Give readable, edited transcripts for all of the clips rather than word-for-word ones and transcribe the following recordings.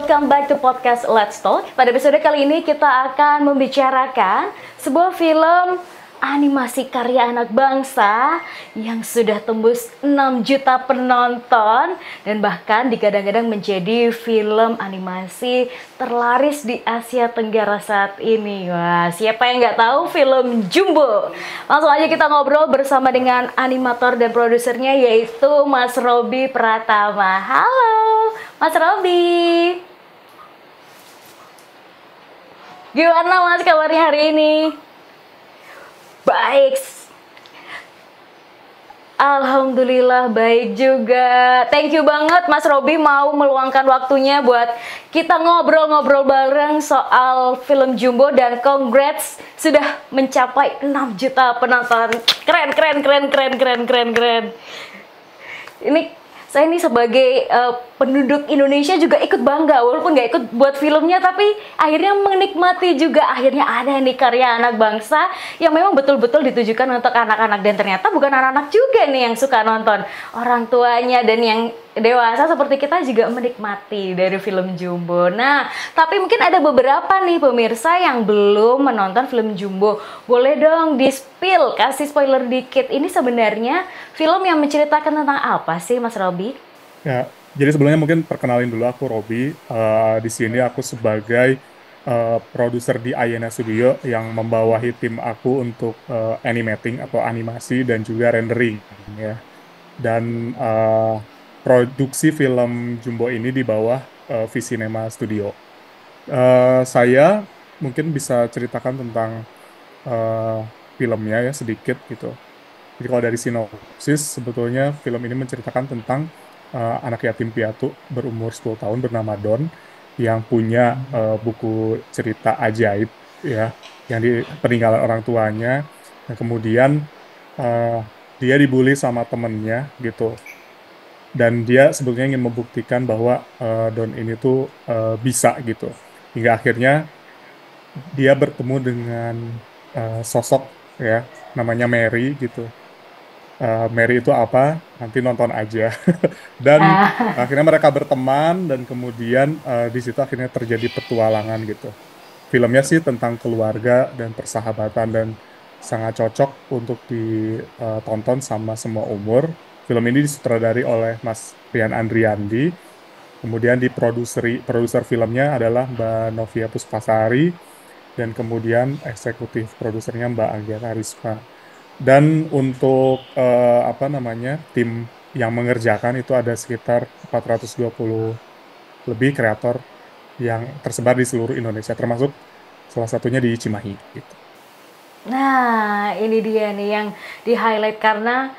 welcome back to podcast Let's Talk. Pada episode kali ini kita akan membicarakan sebuah film animasi karya anak bangsa yang sudah tembus 6 juta penonton dan bahkan digadang-gadang menjadi film animasi terlaris di Asia Tenggara saat ini. Wah, siapa yang nggak tahu film Jumbo? Langsung aja kita ngobrol bersama dengan animator dan produsernya yaitu Mas Robby Pratama. Halo Mas Robby. Gimana Mas kabarnya hari ini? Baik. Alhamdulillah baik juga. Thank you banget Mas Robby mau meluangkan waktunya buat kita ngobrol-ngobrol bareng soal film Jumbo dan congrats sudah mencapai 6 juta penonton. Keren. Ini saya ini sebagai penduduk Indonesia juga ikut bangga, walaupun nggak ikut buat filmnya, tapi akhirnya menikmati juga. Akhirnya ada nih karya anak bangsa yang memang betul-betul ditujukan untuk anak-anak, dan ternyata bukan anak-anak juga nih yang suka nonton, orang tuanya dan yang dewasa seperti kita juga menikmati dari film Jumbo. Nah, tapi mungkin ada beberapa nih pemirsa yang belum menonton film Jumbo. Boleh dong di-spill, kasih spoiler dikit. Ini sebenarnya film yang menceritakan tentang apa sih Mas Robby? Ya, jadi sebelumnya mungkin perkenalin dulu aku Robby. Di sini aku sebagai produser di Ayana Studio yang membawahi tim aku untuk animating atau animasi dan juga rendering ya. Dan produksi film Jumbo ini di bawah Visinema Studio. Saya mungkin bisa ceritakan tentang eh, filmnya ya sedikit gitu. Jadi kalau dari sinopsis, sebetulnya film ini menceritakan tentang anak yatim piatu berumur 10 tahun bernama Don yang punya buku cerita ajaib ya, yang peninggalan orang tuanya. Dan kemudian eh, dia dibully sama temennya gitu. Dan dia sebetulnya ingin membuktikan bahwa Don ini tuh bisa gitu. Hingga akhirnya dia bertemu dengan sosok ya namanya Mary gitu. Mary itu apa? Nanti nonton aja. Dan Ah, akhirnya mereka berteman dan kemudian di situ akhirnya terjadi petualangan gitu. Filmnya sih tentang keluarga dan persahabatan dan sangat cocok untuk ditonton sama semua umur. Film ini disutradari oleh Mas Rian Andriandi. Kemudian produser filmnya adalah Mbak Novia Puspasari dan kemudian eksekutif produsernya Mbak Agatha Risma. Dan untuk apa namanya tim yang mengerjakan itu ada sekitar 420 lebih kreator yang tersebar di seluruh Indonesia, termasuk salah satunya di Cimahi gitu. nah, ini dia nih yang di-highlight karena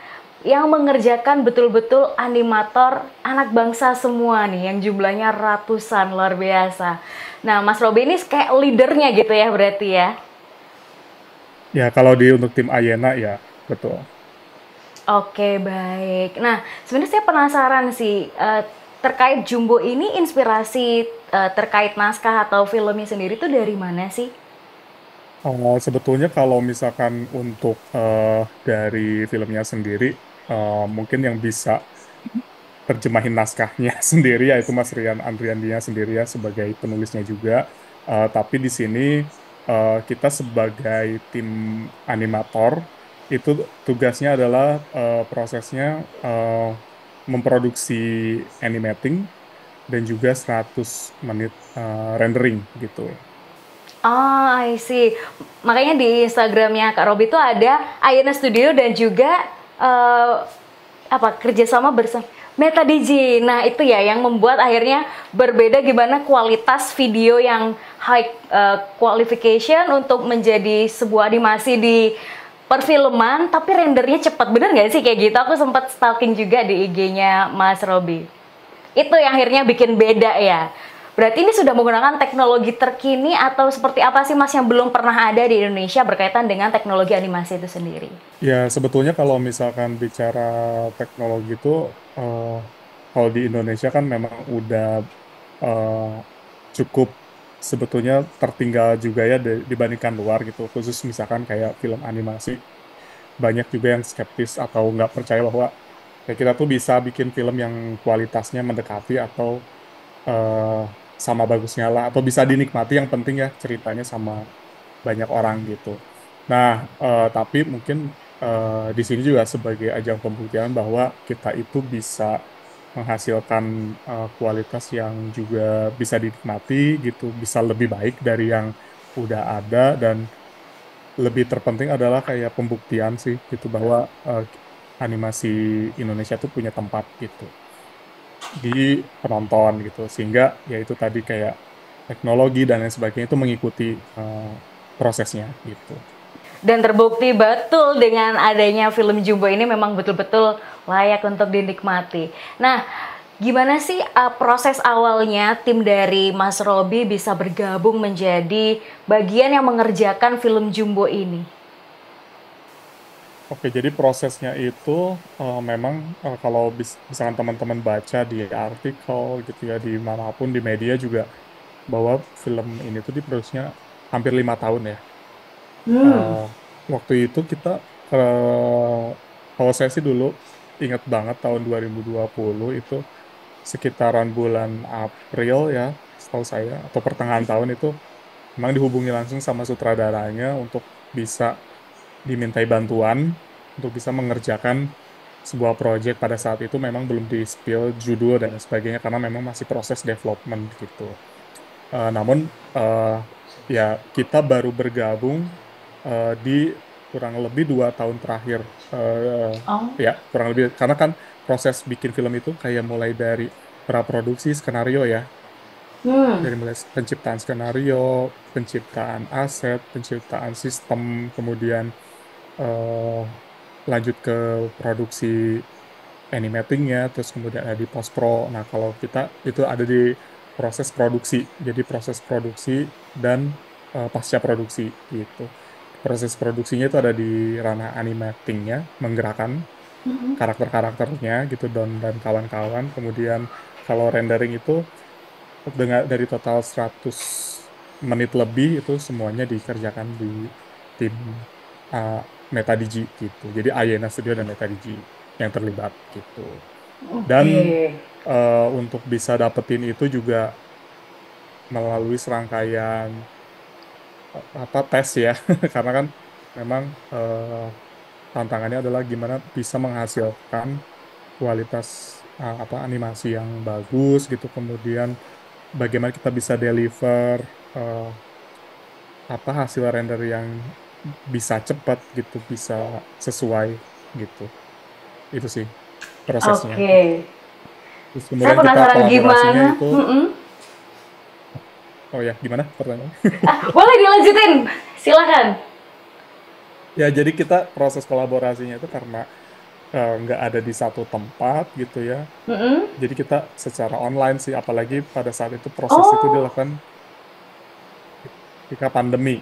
yang mengerjakan betul-betul animator anak bangsa semua nih, yang jumlahnya ratusan, luar biasa. Nah, Mas Robby ini kayak leadernya gitu ya berarti ya? Ya kalau untuk tim Ayena ya betul. Oke, baik. Nah, sebenarnya saya penasaran sih terkait Jumbo ini inspirasi terkait naskah atau filmnya sendiri itu dari mana sih? Sebetulnya kalau misalkan untuk dari filmnya sendiri, mungkin yang bisa terjemahin naskahnya sendiri yaitu Mas Rian Andriandia sendiri ya sebagai penulisnya juga. Tapi di sini kita sebagai tim animator itu tugasnya adalah prosesnya memproduksi animating dan juga 100 menit rendering gitu. Oh, I see. Makanya di Instagramnya Kak Robby itu ada Ayana Studio dan juga eh, apa kerjasama bersama Meta DJ. Nah itu ya yang membuat akhirnya berbeda gimana kualitas video yang high qualification untuk menjadi sebuah animasi di perfilman, tapi rendernya cepat. Bener nggak sih kayak gitu? Aku sempat stalking juga di IG-nya Mas Robby. Itu yang akhirnya bikin beda ya. Berarti ini sudah menggunakan teknologi terkini atau seperti apa sih Mas yang belum pernah ada di Indonesia berkaitan dengan teknologi animasi itu sendiri? Ya, sebetulnya kalau misalkan bicara teknologi itu, eh, kalau di Indonesia kan memang udah eh, cukup sebetulnya tertinggal juga ya dibandingkan luar gitu. Khusus misalkan kayak film animasi, banyak juga yang skeptis atau nggak percaya bahwa ya kita tuh bisa bikin film yang kualitasnya mendekati atau sama bagusnya lah, atau bisa dinikmati, yang penting ya ceritanya sama banyak orang gitu. Nah, tapi mungkin di sini juga sebagai ajang pembuktian bahwa kita itu bisa menghasilkan kualitas yang juga bisa dinikmati gitu, bisa lebih baik dari yang udah ada, dan lebih terpenting adalah kayak pembuktian sih gitu bahwa animasi Indonesia tuh punya tempat gitu di penonton gitu, sehingga ya itu tadi kayak teknologi dan lain sebagainya itu mengikuti prosesnya gitu. Dan terbukti betul dengan adanya film Jumbo ini memang betul-betul layak untuk dinikmati. Nah, gimana sih proses awalnya tim dari Mas Robi bisa bergabung menjadi bagian yang mengerjakan film Jumbo ini? Oke, jadi prosesnya itu memang kalau misalkan teman-teman baca di artikel gitu ya, di manapun di media juga, bahwa film ini tuh diproduksinya hampir 5 tahun ya. Hmm. Eh, Waktu itu kita, eh, kalau saya sih dulu ingat banget tahun 2020 itu sekitaran bulan April ya, setahu saya, atau pertengahan tahun itu memang dihubungi langsung sama sutradaranya untuk bisa dimintai bantuan untuk bisa mengerjakan sebuah project. Pada saat itu memang belum di-spill judul dan sebagainya karena memang masih proses development gitu. Namun eh, ya kita baru bergabung di kurang lebih 2 tahun terakhir. Eh, Oh. ya kurang lebih, karena kan proses bikin film itu kayak mulai dari praproduksi skenario ya, Hmm. dari mulai penciptaan skenario, penciptaan aset, penciptaan sistem, kemudian eh, lanjut ke produksi animatingnya, terus kemudian ada di post pro. Nah, kalau kita itu ada di proses produksi, jadi proses produksi dan pasca produksi gitu. Proses produksinya itu ada di ranah animatingnya, menggerakkan karakter-karakternya gitu, dan kawan-kawan. Kemudian kalau rendering itu dengan dari total 100 menit lebih itu semuanya dikerjakan di tim uh, Metadigi gitu. Jadi Ayana Studio dan Metadigi yang terlibat gitu. Dan Oke. untuk bisa dapetin itu juga melalui serangkaian apa tes ya, karena kan memang tantangannya adalah gimana bisa menghasilkan kualitas apa animasi yang bagus gitu, kemudian bagaimana kita bisa deliver eh, apa hasil render yang bisa cepat gitu, bisa sesuai gitu. Itu sih prosesnya. Oke. Terus Saya kemudian kita penasaran kolaborasinya gimana. itu, Mm-mm. oh ya, gimana pertanyaan? Boleh dilanjutin? Silakan. Ya, jadi kita proses kolaborasinya itu karena nggak ada di satu tempat gitu ya. Mm-mm. Jadi kita secara online sih, apalagi pada saat itu proses itu Oh. dilakukan ketika pandemi.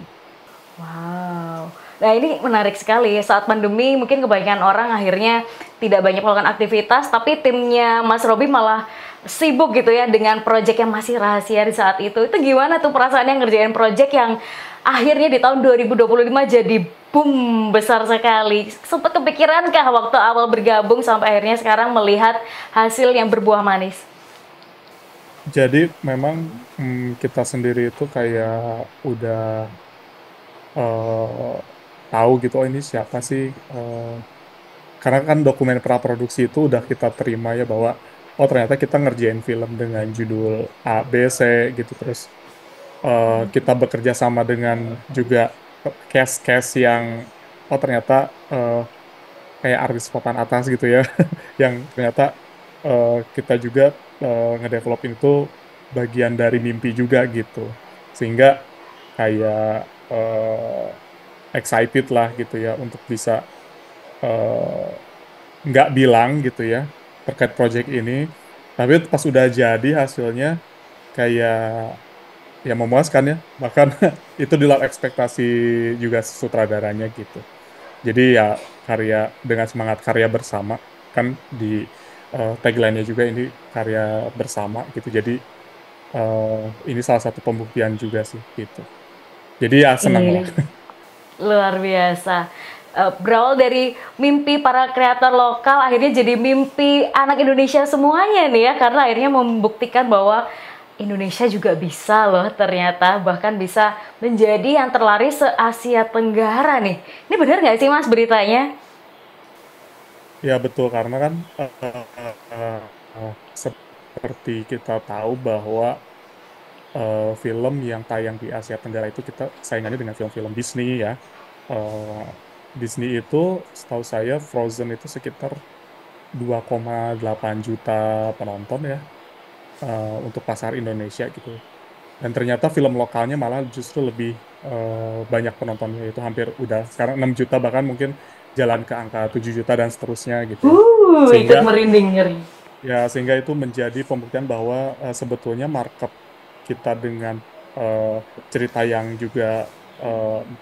Wow. Nah, ini menarik sekali. Saat pandemi mungkin kebanyakan orang akhirnya tidak banyak melakukan aktivitas, tapi timnya Mas Robi malah sibuk gitu ya dengan proyek yang masih rahasia di saat itu. Itu gimana tuh perasaannya ngerjain proyek yang akhirnya di tahun 2025 jadi boom besar sekali? Sempat kepikirankah waktu awal bergabung sampai akhirnya sekarang melihat hasil yang berbuah manis? Jadi memang kita sendiri itu kayak udah eh, tahu gitu, oh ini siapa sih? Karena kan dokumen praproduksi itu udah kita terima ya, bahwa oh ternyata kita ngerjain film dengan judul A, B, C gitu. Terus kita bekerja sama dengan juga cast-cast yang oh ternyata eh, kayak artis papan atas gitu ya, yang ternyata kita juga ngedevelopin itu bagian dari mimpi juga gitu, sehingga kayak excited lah gitu ya untuk bisa eh, nggak bilang gitu ya terkait project ini, tapi pas udah jadi hasilnya kayak ya memuaskan ya, bahkan itu di luar ekspektasi juga sutradaranya gitu. Jadi ya karya dengan semangat karya bersama, kan di tagline-nya juga ini karya bersama gitu. Jadi eh, ini salah satu pembuktian juga sih gitu. Jadi ya senang lah. Ini luar biasa. Berawal dari mimpi para kreator lokal, akhirnya jadi mimpi anak Indonesia semuanya nih ya, karena akhirnya membuktikan bahwa Indonesia juga bisa loh ternyata, bahkan bisa menjadi yang terlaris se-Asia Tenggara nih. Ini benar nggak sih Mas beritanya? Ya betul, karena kan seperti kita tahu bahwa film yang tayang di Asia Tenggara itu kita saingannya dengan film-film Disney ya. Eh, Disney itu setahu saya Frozen itu sekitar 2,8 juta penonton ya, untuk pasar Indonesia gitu. Dan ternyata film lokalnya malah justru lebih banyak penontonnya, itu hampir udah sekarang 6 juta, bahkan mungkin jalan ke angka 7 juta dan seterusnya gitu ya. Ikut Sehingga merinding ngeri. sehingga itu menjadi pembuktian bahwa sebetulnya market kita dengan eh, cerita yang juga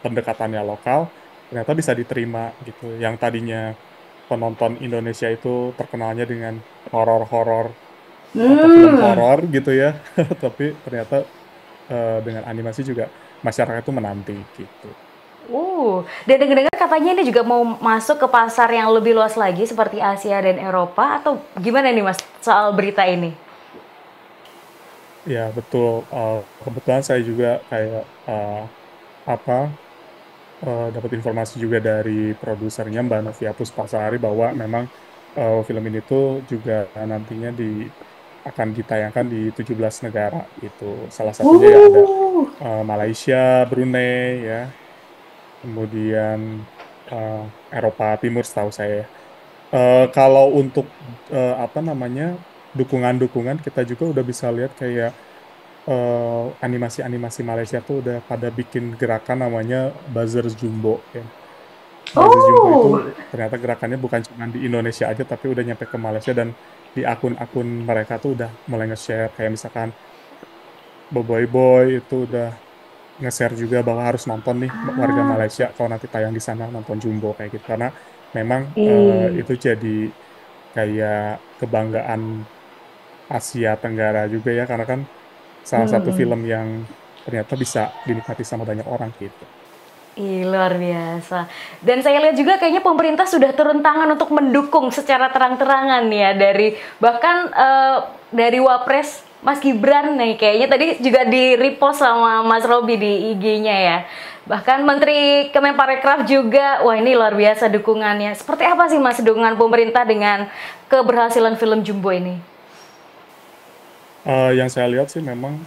pendekatannya lokal ternyata bisa diterima gitu. Yang tadinya penonton Indonesia itu terkenalnya dengan horor-horor atau film Hmm. horor gitu ya, tapi ternyata dengan animasi juga masyarakat itu menanti gitu. Dan dengar-dengar katanya ini juga mau masuk ke pasar yang lebih luas lagi seperti Asia dan Eropa atau gimana nih Mas soal berita ini? Ya betul. Kebetulan saya juga kayak apa dapat informasi juga dari produsernya Mbak Novia Puspasari bahwa memang film ini tuh juga nantinya akan ditayangkan di 17 negara itu. Salah satunya ya ada Uh. Malaysia, Brunei ya, kemudian eh, Eropa Timur setahu saya. Kalau untuk apa namanya dukungan-dukungan, kita juga udah bisa lihat kayak animasi-animasi Malaysia tuh udah pada bikin gerakan namanya Buzzer Jumbo ya. Buzzer Jumbo itu Oh. ternyata gerakannya bukan cuma di Indonesia aja, tapi udah nyampe ke Malaysia, dan di akun-akun mereka tuh udah mulai nge-share kayak misalkan Boboiboy Boy itu udah nge-share juga bahwa harus nonton nih warga Ah. Malaysia kalau nanti tayang di sana, nonton Jumbo kayak gitu, karena memang Ih. itu jadi kayak kebanggaan Asia Tenggara juga ya, karena kan salah satu Hmm. film yang ternyata bisa dinikmati sama banyak orang gitu. Ih, luar biasa. Dan saya lihat juga kayaknya pemerintah sudah turun tangan untuk mendukung secara terang-terangan ya dari bahkan dari Wapres Mas Gibran nih kayaknya tadi juga di repost sama Mas Robi di IG-nya ya. Bahkan Menteri Kemenparekraf juga, wah ini luar biasa dukungannya. Seperti apa sih Mas dukungan pemerintah dengan keberhasilan film Jumbo ini? Yang saya lihat sih memang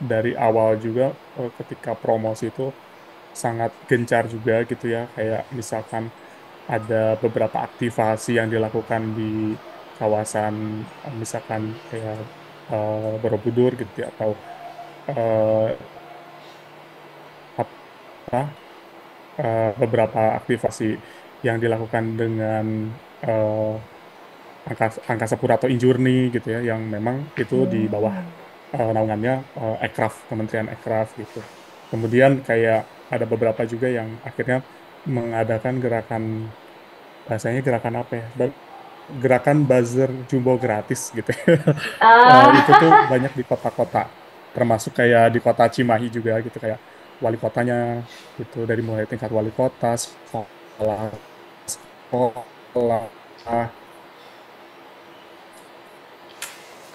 dari awal juga ketika promosi itu sangat gencar juga gitu ya, kayak misalkan ada beberapa aktivasi yang dilakukan di kawasan misalkan kayak Borobudur gitu ya, atau eh, apa beberapa aktivasi yang dilakukan dengan eh, Angkasa Pura atau Injurni gitu ya, yang memang itu di bawah naungannya Ekraf, Kementerian Ekraf gitu. Kemudian kayak ada beberapa juga yang akhirnya mengadakan gerakan, bahasanya gerakan apa ya? Gerakan buzzer jumbo gratis gitu. Itu tuh Ah. banyak di kota-kota, termasuk kayak di kota Cimahi juga gitu, kayak wali kotanya itu dari mulai tingkat wali kota, sekolah, sekolah,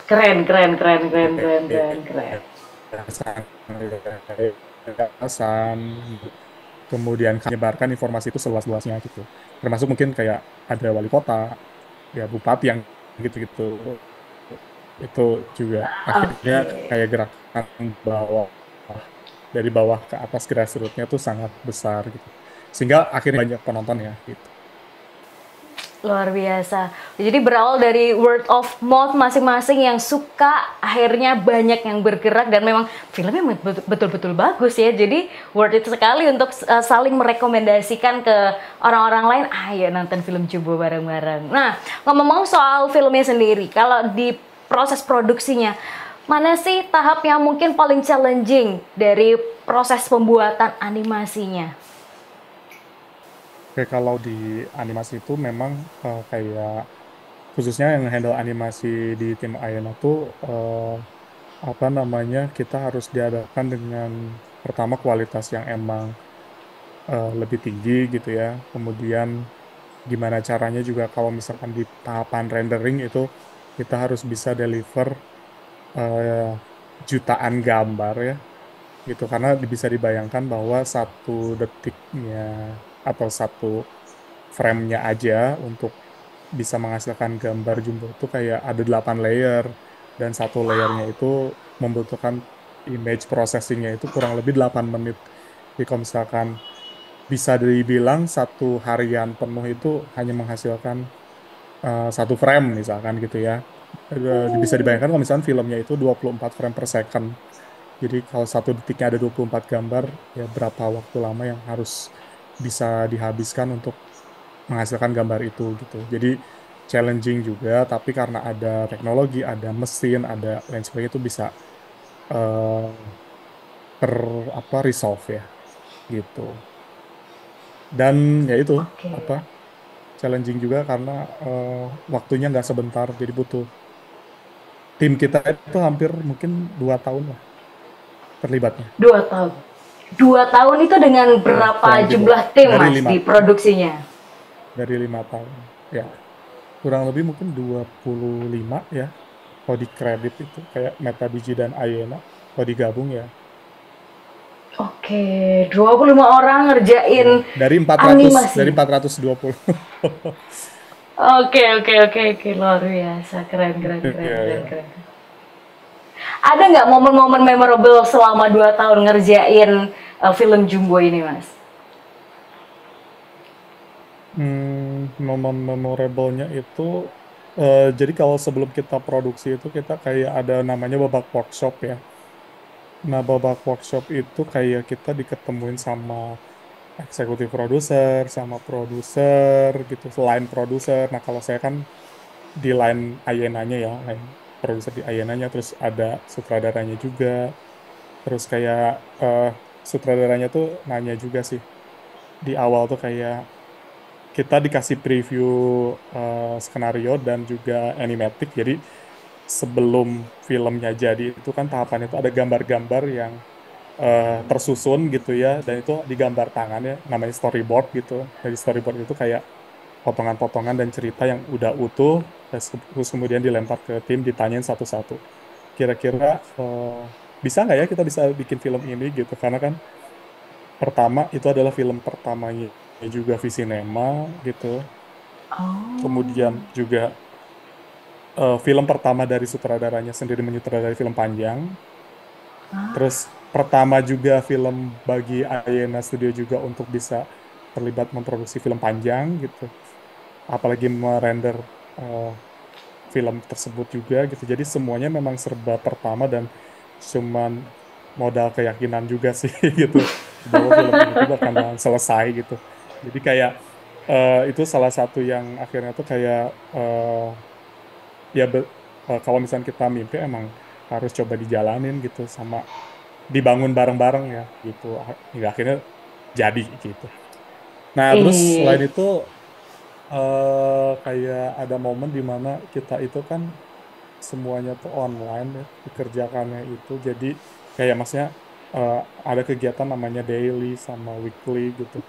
Keren, keren, keren, keren, keren, keren, keren. yayasan, kemudian menyebarkan informasi itu seluas-luasnya gitu. Termasuk mungkin kayak ada wali kota, ya bupati yang gitu-gitu. Itu juga akhirnya Oke. kayak gerakan bawah, dari bawah ke atas, grassroots-nya tuh sangat besar gitu. Sehingga akhirnya banyak penonton ya gitu. Luar biasa. Jadi berawal dari word of mouth masing-masing yang suka, akhirnya banyak yang bergerak dan memang filmnya betul-betul bagus ya. Jadi worth it sekali untuk saling merekomendasikan ke orang-orang lain, ayo nonton film Jumbo bareng-bareng. Nah, ngomong-ngomong soal filmnya sendiri, kalau di proses produksinya, mana sih tahap yang mungkin paling challenging dari proses pembuatan animasinya? Oke, kalau di animasi itu memang kayak khususnya yang handle animasi di tim Ayana tuh apa namanya, kita harus dihadapkan dengan pertama kualitas yang emang lebih tinggi gitu ya. Kemudian gimana caranya juga kalau misalkan di tahapan rendering itu kita harus bisa deliver eh, jutaan gambar ya gitu, karena bisa dibayangkan bahwa satu detiknya atau satu frame-nya aja untuk bisa menghasilkan gambar jumbo itu kayak ada 8 layer, dan satu layernya itu membutuhkan image processingnya itu kurang lebih 8 menit. Jadi kalau misalkan bisa dibilang satu harian penuh itu hanya menghasilkan satu frame misalkan gitu ya. Bisa dibayangkan kalau misalkan filmnya itu 24 frame per second. Jadi kalau satu detiknya ada 24 gambar, ya berapa waktu lama yang harus bisa dihabiskan untuk menghasilkan gambar itu gitu. Jadi challenging juga, tapi karena ada teknologi, ada mesin, ada lain sebagainya itu bisa eh, ter apa resolve ya gitu. Dan ya itu Oke. apa challenging juga karena eh, waktunya nggak sebentar, jadi butuh tim kita itu hampir mungkin 2 tahun lah terlibatnya. 2 tahun. 2 tahun itu dengan Ya, berapa kurang lebih jumlah tim dari Mas lima di produksinya? dari 5 tahun. Ya, kurang lebih mungkin 25 ya. Kalau di kredit itu kayak Metadigi dan Ayena, kalau digabung ya. Oke, 25 orang Ya. ngerjain Dari 400 animasi. dari 420. Oke, oke, oke, oke, luar biasa, keren, keren, keren, Iya, keren, ya. keren. Ada nggak momen-momen memorable selama 2 tahun ngerjain film Jumbo ini, Mas? Momen memorable-nya itu jadi kalau sebelum kita produksi itu kita kayak ada namanya babak workshop ya. Nah, babak workshop itu kayak kita diketemuin sama eksekutif produser, sama produser gitu, line produser. Nah, kalau saya kan di line Ayenanya ya, line produser di Ayenanya, terus ada sutradaranya juga, terus kayak eh, sutradaranya tuh nanya juga sih di awal tuh kayak kita dikasih preview skenario dan juga animatic. Jadi sebelum filmnya jadi itu kan tahapan itu ada gambar-gambar yang tersusun gitu ya, dan itu digambar tangan ya, namanya storyboard gitu. Dari storyboard itu kayak potongan-potongan dan cerita yang udah utuh, terus kemudian dilempar ke tim, ditanyain satu-satu. Kira-kira bisa nggak ya kita bisa bikin film ini gitu, karena kan pertama itu adalah film pertamanya juga Visinema gitu. Oh, Kemudian juga film pertama dari sutradaranya sendiri menyutradarai film panjang. Terus pertama juga film bagi Ayana Studio juga untuk bisa terlibat memproduksi film panjang gitu. Apalagi merender eh, film tersebut juga gitu. Jadi semuanya memang serba pertama, dan cuman modal keyakinan juga sih gitu bahwa film ini tuh bakalan selesai gitu. Jadi kayak itu salah satu yang akhirnya tuh kayak ya kalau misalnya kita mimpi emang harus coba dijalanin gitu, sama dibangun bareng-bareng ya gitu. Hingga akhirnya jadi gitu. Nah, terus selain eh, itu kayak ada momen di mana kita itu kan semuanya tuh online ya, dikerjakannya itu. Jadi kayak maksudnya eh, ada kegiatan namanya daily sama weekly gitu.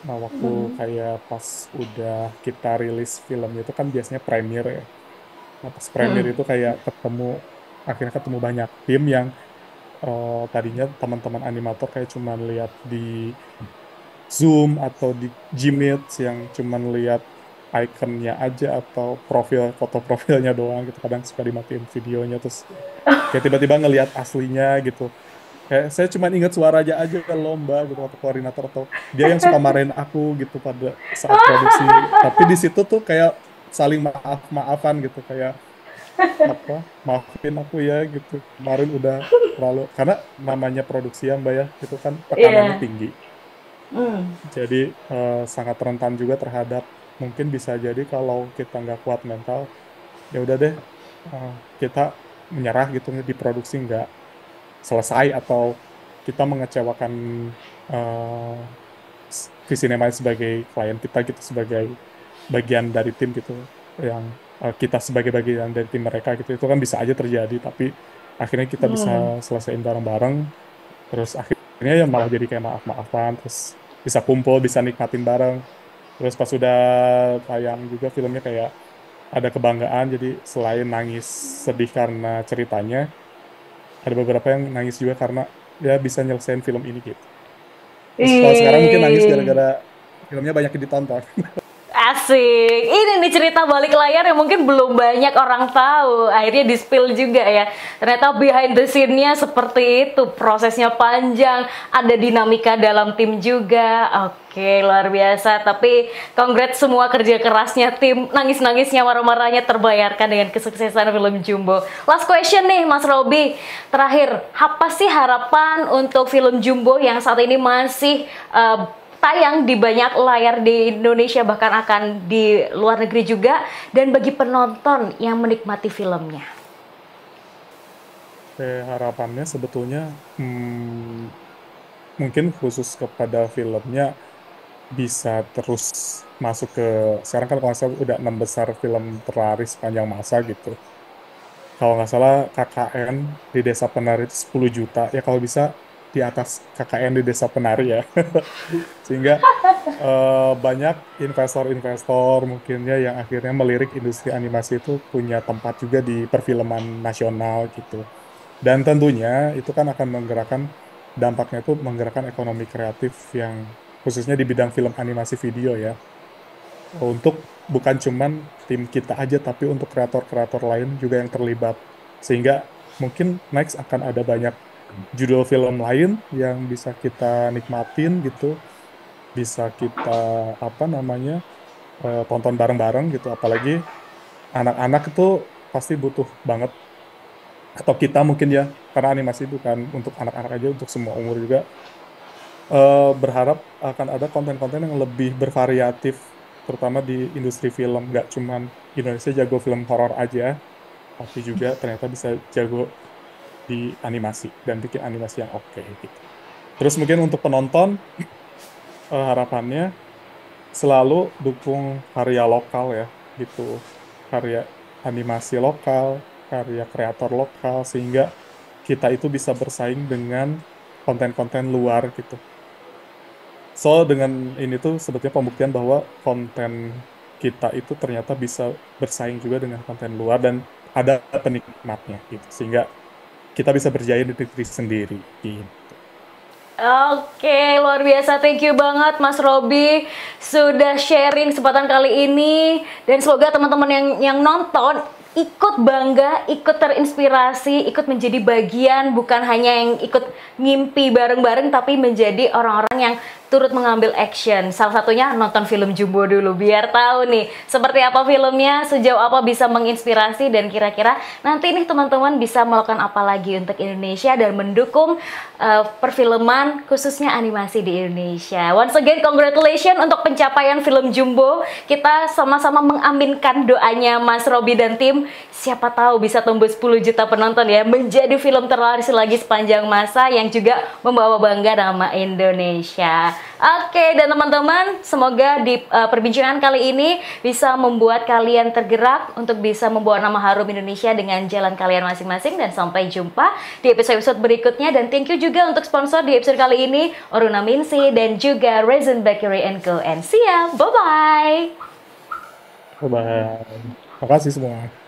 Nah, waktu kayak pas udah kita rilis filmnya itu kan biasanya premiere ya. Nah, pas premiere itu kayak akhirnya ketemu banyak tim yang tadinya teman-teman animator kayak cuman lihat di Zoom atau di Gmeet yang cuman lihat ikonnya aja atau foto profilnya doang gitu. Kadang suka dimatiin videonya, terus kayak tiba-tiba ngelihat aslinya gitu. Kayak saya cuma ingat suaranya aja lomba gitu, atau koordinator, atau dia yang suka marahin aku gitu pada saat produksi. Tapi di situ tuh kayak saling maaf-maafan gitu, kayak apa, maafin aku ya gitu. Kemarin udah terlalu, karena namanya produksi ya Mbak ya, itu kan tekanannya iya, tinggi. Jadi sangat rentan juga terhadap, mungkin bisa jadi kalau kita nggak kuat mental, ya udah deh, eh, kita menyerah gitu di produksi nggak selesai, atau kita mengecewakan uh, Visinema sebagai klien kita gitu, sebagai bagian dari tim gitu, yang kita sebagai bagian dari tim mereka gitu, itu kan bisa aja terjadi. Tapi akhirnya kita bisa selesaiin bareng-bareng, terus akhirnya ya malah jadi kayak maaf-maafan, terus bisa kumpul, bisa nikmatin bareng. Terus pas sudah tayang juga filmnya kayak ada kebanggaan. Jadi selain nangis sedih karena ceritanya, ada beberapa yang nangis juga karena dia bisa nyelesain film ini gitu. Terus kalau sekarang mungkin nangis Ih. gara-gara filmnya banyak ditonton. Asik. Ini nih cerita balik layar yang mungkin belum banyak orang tahu. Akhirnya di-spill juga ya. Ternyata behind the scene-nya seperti itu. Prosesnya panjang, ada dinamika dalam tim juga. Oke, luar biasa. Tapi congrats semua kerja kerasnya tim. Nangis-nangisnya, marah-marahnya terbayarkan dengan kesuksesan film Jumbo. Last question nih Mas Robi. Terakhir, apa sih harapan untuk film Jumbo yang saat ini masih tayang di banyak layar di Indonesia, bahkan akan di luar negeri juga, dan bagi penonton yang menikmati filmnya? Harapannya sebetulnya mungkin khusus kepada filmnya bisa terus masuk ke, sekarang kan kalau nggak salah udah 6 besar film terlaris sepanjang masa gitu. Kalau nggak salah KKN di Desa Penari itu 10 juta. Ya kalau bisa di atas KKN di Desa Penari ya. Sehingga banyak investor-investor mungkinnya yang akhirnya melirik industri animasi itu punya tempat juga di perfilman nasional gitu. Dan tentunya itu kan akan menggerakkan, dampaknya itu menggerakkan ekonomi kreatif yang khususnya di bidang film animasi video ya. Untuk bukan cuman tim kita aja, tapi untuk kreator-kreator lain juga yang terlibat. Sehingga mungkin next akan ada banyak judul film lain yang bisa kita nikmatin gitu, bisa kita apa namanya tonton bareng-bareng gitu. Apalagi anak-anak itu pasti butuh banget, atau kita mungkin ya, karena animasi itu kan untuk anak-anak aja, untuk semua umur juga. Berharap akan ada konten-konten yang lebih bervariatif, terutama di industri film. Nggak cuman Indonesia jago film horor aja, tapi juga ternyata bisa jago di animasi dan bikin animasi yang oke gitu. Terus mungkin untuk penonton, harapannya selalu dukung karya lokal ya gitu, karya animasi lokal, karya kreator lokal, sehingga kita itu bisa bersaing dengan konten-konten luar gitu. So dengan ini tuh sebetulnya pembuktian bahwa konten kita itu ternyata bisa bersaing juga dengan konten luar dan ada penikmatnya gitu, sehingga kita bisa berjaya di negeri sendiri gitu. Oke, luar biasa. Thank you banget Mas Robi sudah sharing kesempatan kali ini, dan semoga teman-teman yang nonton ikut bangga, ikut terinspirasi, ikut menjadi bagian, bukan hanya yang ikut ngimpi bareng-bareng, tapi menjadi orang-orang yang turut mengambil action. Salah satunya nonton film Jumbo dulu, biar tahu nih seperti apa filmnya, sejauh apa bisa menginspirasi, dan kira-kira nanti nih teman-teman bisa melakukan apa lagi untuk Indonesia dan mendukung perfilman khususnya animasi di Indonesia. Once again, congratulations untuk pencapaian film Jumbo. Kita sama-sama mengaminkan doanya Mas Robi dan tim. Siapa tahu bisa tembus 10 juta penonton ya, menjadi film terlaris lagi sepanjang masa yang juga membawa bangga nama Indonesia. Oke, dan teman-teman, semoga di perbincangan kali ini bisa membuat kalian tergerak untuk bisa membawa nama harum Indonesia dengan jalan kalian masing-masing. Dan sampai jumpa di episode-episode berikutnya. Dan thank you juga untuk sponsor di episode kali ini, Oruna Minsi dan juga Resin Bakery & Co. And see ya, bye-bye! Bye-bye. Terima kasih semua.